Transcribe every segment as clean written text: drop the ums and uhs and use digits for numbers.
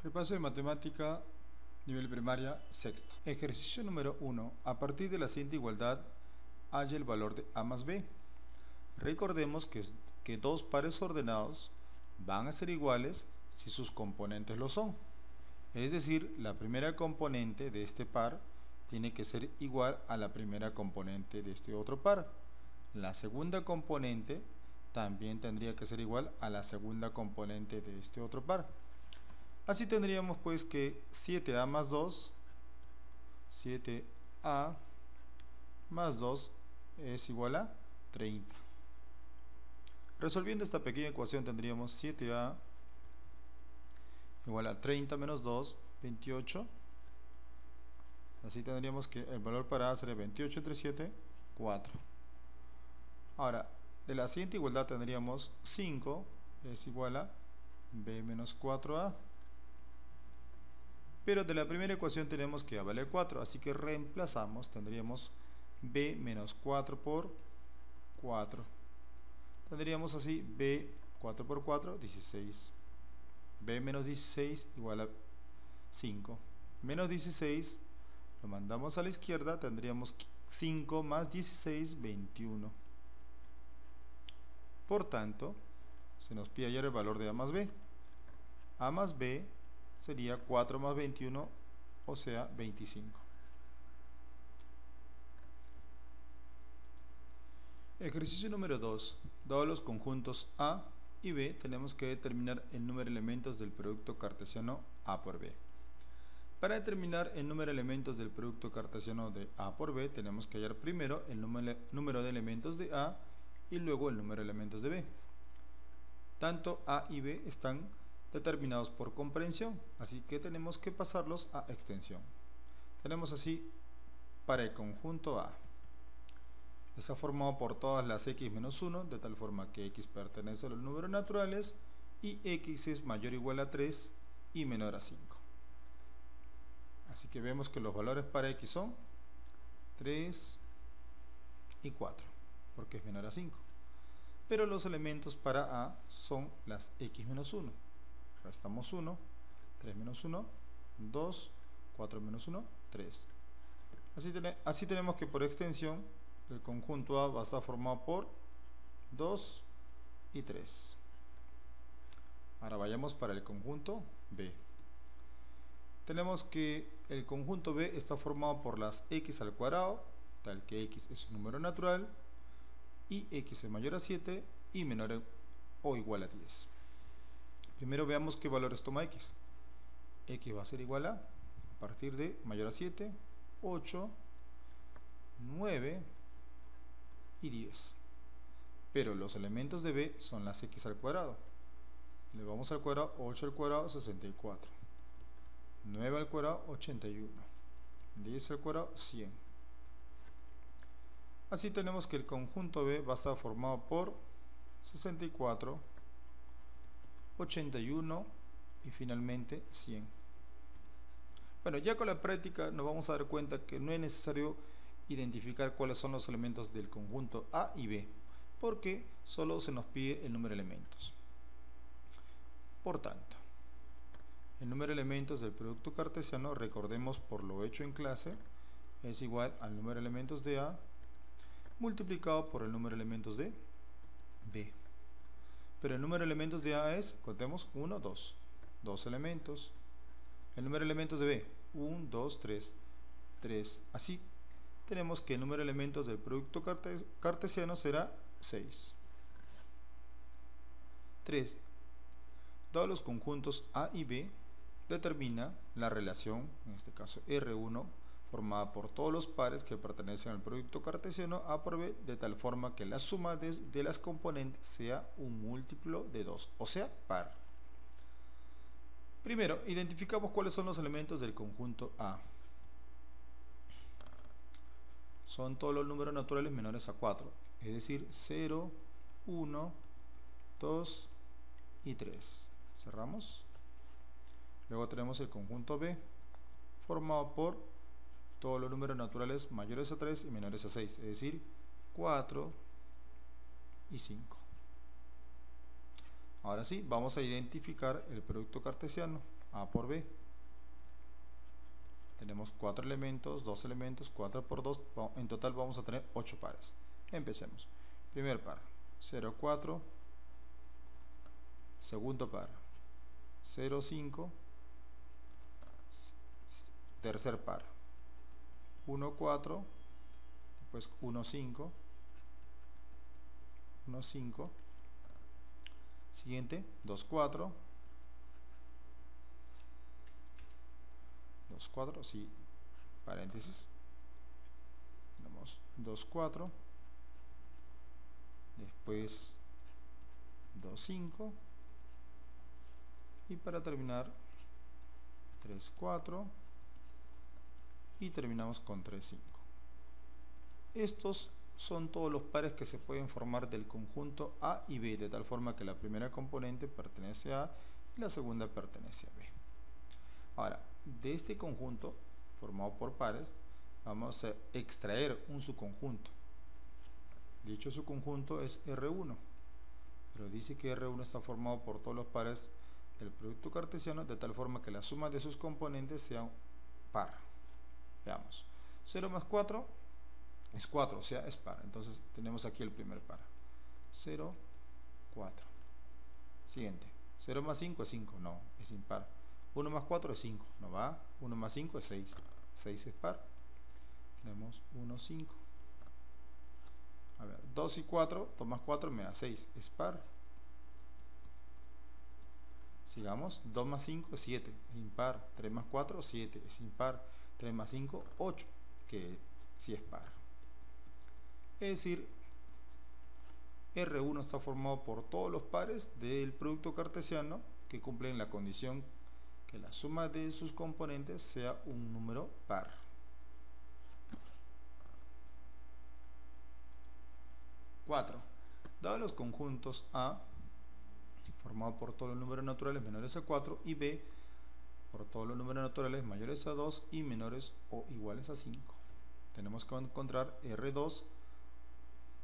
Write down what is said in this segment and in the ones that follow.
Repaso de matemática, nivel primaria, sexto. Ejercicio número 1. A partir de la siguiente igualdad, halla el valor de A más B. Recordemos que dos pares ordenados van a ser iguales si sus componentes lo son. Es decir, la primera componente de este par tiene que ser igual a la primera componente de este otro par. La segunda componente también tendría que ser igual a la segunda componente de este otro par. Así tendríamos pues que 7a más 2, 7a más 2 es igual a 30. Resolviendo esta pequeña ecuación tendríamos 7a igual a 30 menos 2, 28. Así tendríamos que el valor para A sería 28 entre 7, 4. Ahora, de la siguiente igualdad tendríamos 5 es igual a B menos 4A. Pero de la primera ecuación tenemos que A vale 4, así que reemplazamos, tendríamos B menos 4 por 4. Tendríamos así B 4 por 4, 16. B menos 16 igual a 5. Menos 16 lo mandamos a la izquierda, tendríamos 5 más 16, 21. Por tanto, se nos pide hallar el valor de A más B. A más B sería 4 más 21, o sea, 25. Ejercicio número 2. Dados los conjuntos A y B, tenemos que determinar el número de elementos del producto cartesiano A por B. Para determinar el número de elementos del producto cartesiano de A por B, tenemos que hallar primero el número de elementos de A y luego el número de elementos de B. Tanto A y B están determinados por comprensión, así que tenemos que pasarlos a extensión. Tenemos así para el conjunto A. Está formado por todas las x menos 1, de tal forma que x pertenece a los números naturales y x es mayor o igual a 3 y menor a 5. Así que vemos que los valores para x son 3 y 4, porque es menor a 5. Pero los elementos para A son las x menos 1. Restamos 1, 3 menos 1, 2, 4 menos 1, 3. Así tenemos que por extensión el conjunto A va a estar formado por 2 y 3. Ahora vayamos para el conjunto B. Tenemos que el conjunto B está formado por las x al cuadrado, tal que x es un número natural, y x es mayor a 7 y menor o igual a 10. Primero veamos qué valores toma x. X va a ser igual a partir de mayor a 7, 8, 9 y 10. Pero los elementos de B son las x al cuadrado. Le vamos al cuadrado, 8 al cuadrado, 64. 9 al cuadrado, 81. 10 al cuadrado, 100. Así tenemos que el conjunto B va a estar formado por 64, 81 y finalmente 100. Bueno, ya con la práctica nos vamos a dar cuenta que no es necesario identificar cuáles son los elementos del conjunto A y B, porque solo se nos pide el número de elementos. Por tanto, el número de elementos del producto cartesiano, recordemos por lo hecho en clase, es igual al número de elementos de A multiplicado por el número de elementos de B. Pero el número de elementos de A es, contemos, 1, 2. 2 elementos. El número de elementos de B, 1, 2, 3. 3. Así tenemos que el número de elementos del producto cartesiano será 6. 3. Dados los conjuntos A y B, determina la relación, en este caso R1, formada por todos los pares que pertenecen al producto cartesiano A por B, de tal forma que la suma de las componentes sea un múltiplo de 2, o sea, par. Primero, identificamos cuáles son los elementos del conjunto A. Son todos los números naturales menores a 4, es decir, 0, 1, 2 y 3. Cerramos. Luego tenemos el conjunto B, formado por todos los números naturales mayores a 3 y menores a 6, es decir, 4 y 5. Ahora sí, vamos a identificar el producto cartesiano A por B. Tenemos 4 elementos, 2 elementos, 4 por 2, en total vamos a tener 8 pares. Empecemos. Primer par, 0, 4. Segundo par, 0, 5. Tercer par, 1, 4. Después 1, 5. 1, 5. Siguiente, 2, 4. 2, 4, sí, paréntesis. Tenemos 2, 4. Después 2, 5. Y para terminar, 3, 4. Y terminamos con 3, 5. Estos son todos los pares que se pueden formar del conjunto A y B, de tal forma que la primera componente pertenece a A y la segunda pertenece a B. Ahora, de este conjunto formado por pares, vamos a extraer un subconjunto. Dicho subconjunto es R1, pero dice que R1 está formado por todos los pares del producto cartesiano, de tal forma que la suma de sus componentes sea un par. Veamos, 0 más 4 es 4, o sea, es par. Entonces tenemos aquí el primer par, 0, 4. Siguiente, 0 más 5 es 5, no, es impar. 1 más 4 es 5, no va. 1 más 5 es 6, 6 es par. Tenemos 1, 5. A ver, 2 y 4, 2 más 4 me da 6, es par. Sigamos, 2 más 5 es 7, es impar. 3 más 4, 7, es impar. 3 más 5, 8, que sí es par. Es decir, R1 está formado por todos los pares del producto cartesiano que cumplen la condición que la suma de sus componentes sea un número par. Cuatro. Dados los conjuntos A, formado por todos los números naturales menores a 4, y B, por todos los números naturales mayores a 2 y menores o iguales a 5. Tenemos que encontrar R2,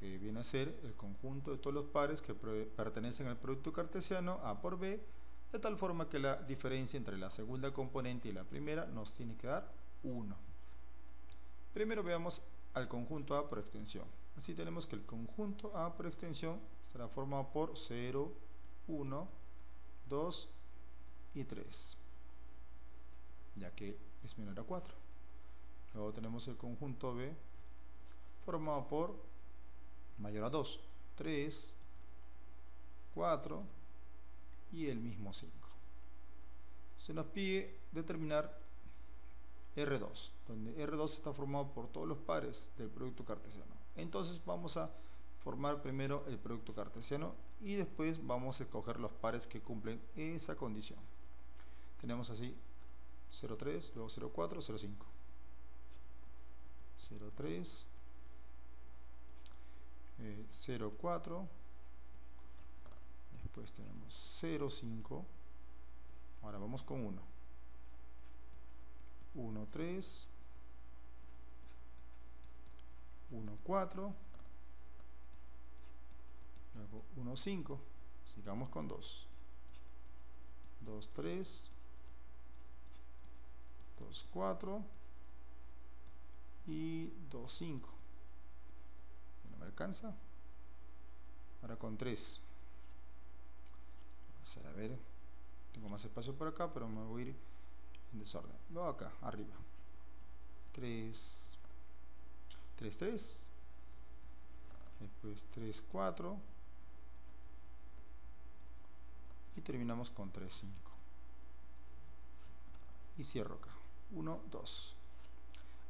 que viene a ser el conjunto de todos los pares que pertenecen al producto cartesiano A por B, de tal forma que la diferencia entre la segunda componente y la primera nos tiene que dar 1. Primero veamos al conjunto A por extensión. Así tenemos que el conjunto A por extensión estará formado por 0, 1, 2 y 3, ya que es menor a 4. Luego tenemos el conjunto B formado por mayor a 2, 3, 4 y el mismo 5. Se nos pide determinar R2, donde R2 está formado por todos los pares del producto cartesiano. Entonces vamos a formar primero el producto cartesiano y después vamos a escoger los pares que cumplen esa condición. Tenemos así 0,3, luego 0,4, 0,5. 0,3, 0,4, después tenemos 0,5. Ahora vamos con 1. 1,3, 1,4, luego 1,5. Sigamos con 2. 2,3, 2,4 y 2,5. No me alcanza. Ahora con 3. A ver, tengo más espacio por acá, pero me voy a ir en desorden. Luego acá, arriba. 3, 3, 3. Después 3, 4. Y terminamos con 3, 5. Y cierro acá. 1, 2.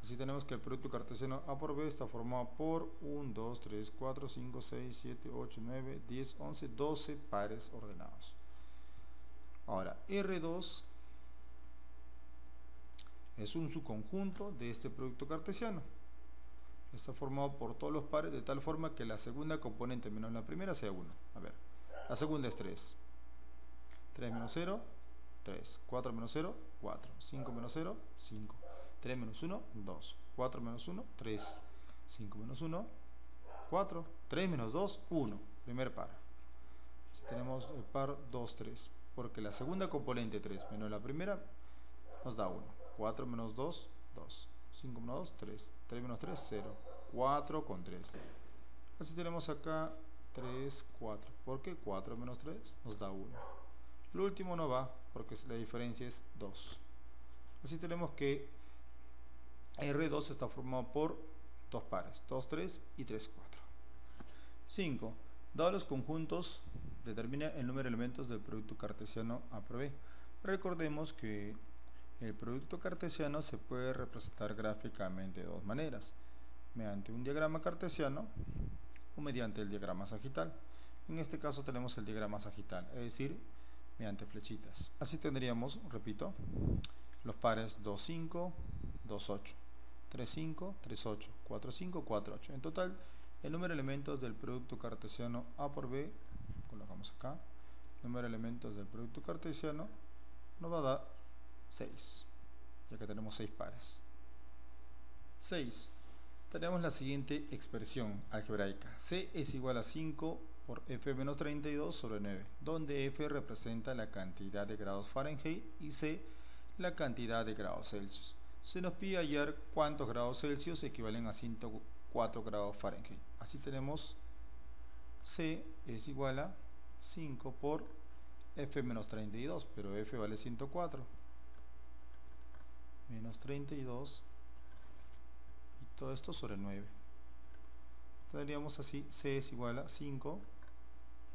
Así tenemos que el producto cartesiano A por B está formado por 1, 2, 3, 4, 5, 6, 7, 8, 9, 10, 11, 12 pares ordenados. Ahora, R2 es un subconjunto de este producto cartesiano. Está formado por todos los pares de tal forma que la segunda componente menos la primera sea 1. A ver, la segunda es 3. 3 menos 0, 3. 4 menos 0, 4. 5 menos 0, 5. 3 menos 1, 2. 4 menos 1, 3. 5 menos 1, 4. 3 menos 2, 1. Primer par. Si tenemos el par 2, 3, porque la segunda componente 3 menos la primera nos da 1. 4 menos 2, 2. 5 menos 2, 3. 3 menos 3, 0. 4 con 3. Así tenemos acá 3, 4. ¿Por qué 4 menos 3 nos da 1? El último no va porque la diferencia es 2. Así tenemos que R2 está formado por dos pares, 2, 3 y 3, 4. 5. Dados los conjuntos, determina el número de elementos del producto cartesiano A por B. Recordemos que el producto cartesiano se puede representar gráficamente de dos maneras: mediante un diagrama cartesiano o mediante el diagrama sagital. En este caso tenemos el diagrama sagital, es decir, mediante flechitas. Así tendríamos, repito, los pares 2, 5, 2, 8, 3, 5, 3, 8, 4, 5, 4, 8. En total, el número de elementos del producto cartesiano A por B, colocamos acá, el número de elementos del producto cartesiano nos va a dar 6, ya que tenemos 6 pares. 6. Tenemos la siguiente expresión algebraica: C es igual a 5 por F menos 32 sobre 9, donde F representa la cantidad de grados Fahrenheit y C la cantidad de grados Celsius. Se nos pide hallar cuántos grados Celsius equivalen a 104 grados Fahrenheit. Así tenemos C es igual a 5 por F menos 32, pero F vale 104, menos 32, y todo esto sobre 9. Tendríamos así: C es igual a 5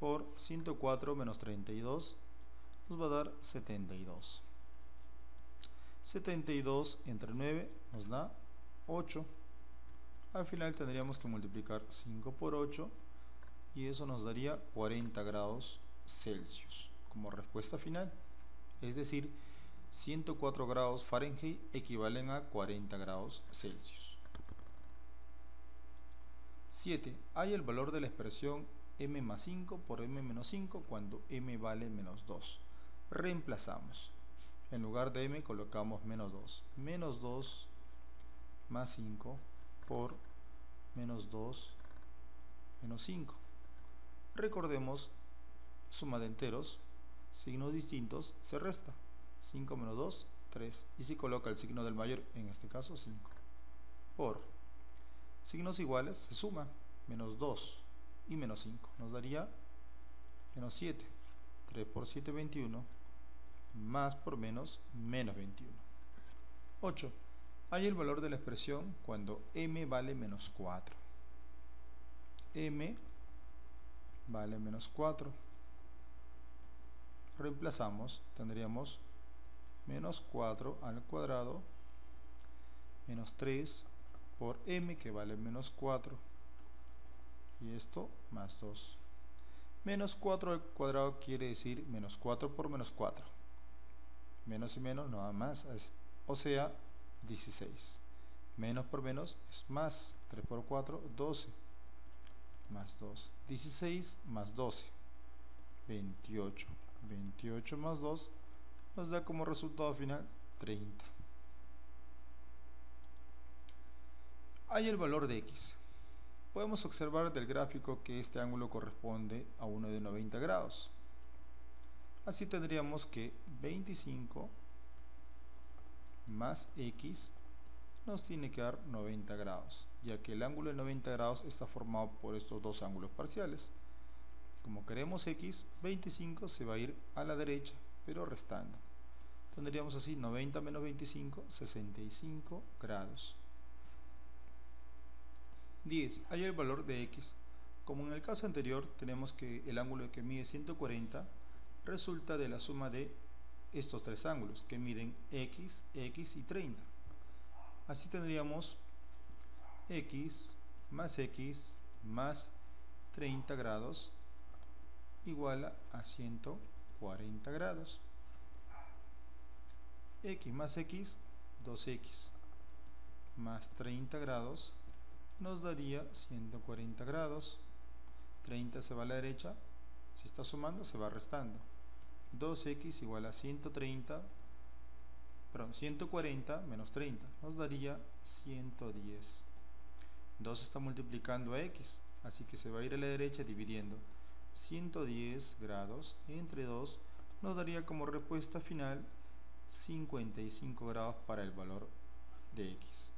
por 104 menos 32, nos va a dar 72. 72 entre 9 nos da 8. Al final tendríamos que multiplicar 5 por 8 y eso nos daría 40 grados Celsius como respuesta final. Es decir, 104 grados Fahrenheit equivalen a 40 grados Celsius. 7. Hay el valor de la expresión m más 5 por m menos 5 cuando m vale menos 2. Reemplazamos. En lugar de m colocamos menos 2. Menos 2 más 5 por menos 2 menos 5. Recordemos, suma de enteros, signos distintos, se resta. 5 menos 2, 3. Y si coloca el signo del mayor, en este caso 5. Por signos iguales se suma. Menos 2 y menos 5 nos daría menos 7. 3 por 7, 21. Más por menos, menos 21. 8. Hay el valor de la expresión cuando m vale menos 4. M vale menos 4. Reemplazamos, tendríamos menos 4 al cuadrado menos 3 por m, que vale menos 4, y esto más 2. Menos 4 al cuadrado quiere decir menos 4 por menos 4. Menos y menos nada más, o sea 16. Menos por menos es más. 3 por 4, 12. Más 2. 16 más 12. 28. 28 más 2 nos da como resultado final 30. Hay el valor de x. Podemos observar del gráfico que este ángulo corresponde a uno de 90 grados. Así tendríamos que 25 más x nos tiene que dar 90 grados, ya que el ángulo de 90 grados está formado por estos dos ángulos parciales. Como queremos x, 25 se va a ir a la derecha, pero restando. Tendríamos así 90 menos 25, 65 grados. 10. Hay el valor de x. Como en el caso anterior, tenemos que el ángulo que mide 140 resulta de la suma de estos tres ángulos que miden x, x y 30. Así tendríamos x más 30 grados igual a 140 grados. X más x, 2x, más 30 grados nos daría 140 grados. 30 se va a la derecha, si está sumando se va restando. 2x igual a 140 menos 30 nos daría 110. 2 está multiplicando a x, así que se va a ir a la derecha dividiendo. 110 grados entre 2 nos daría como respuesta final 55 grados para el valor de x.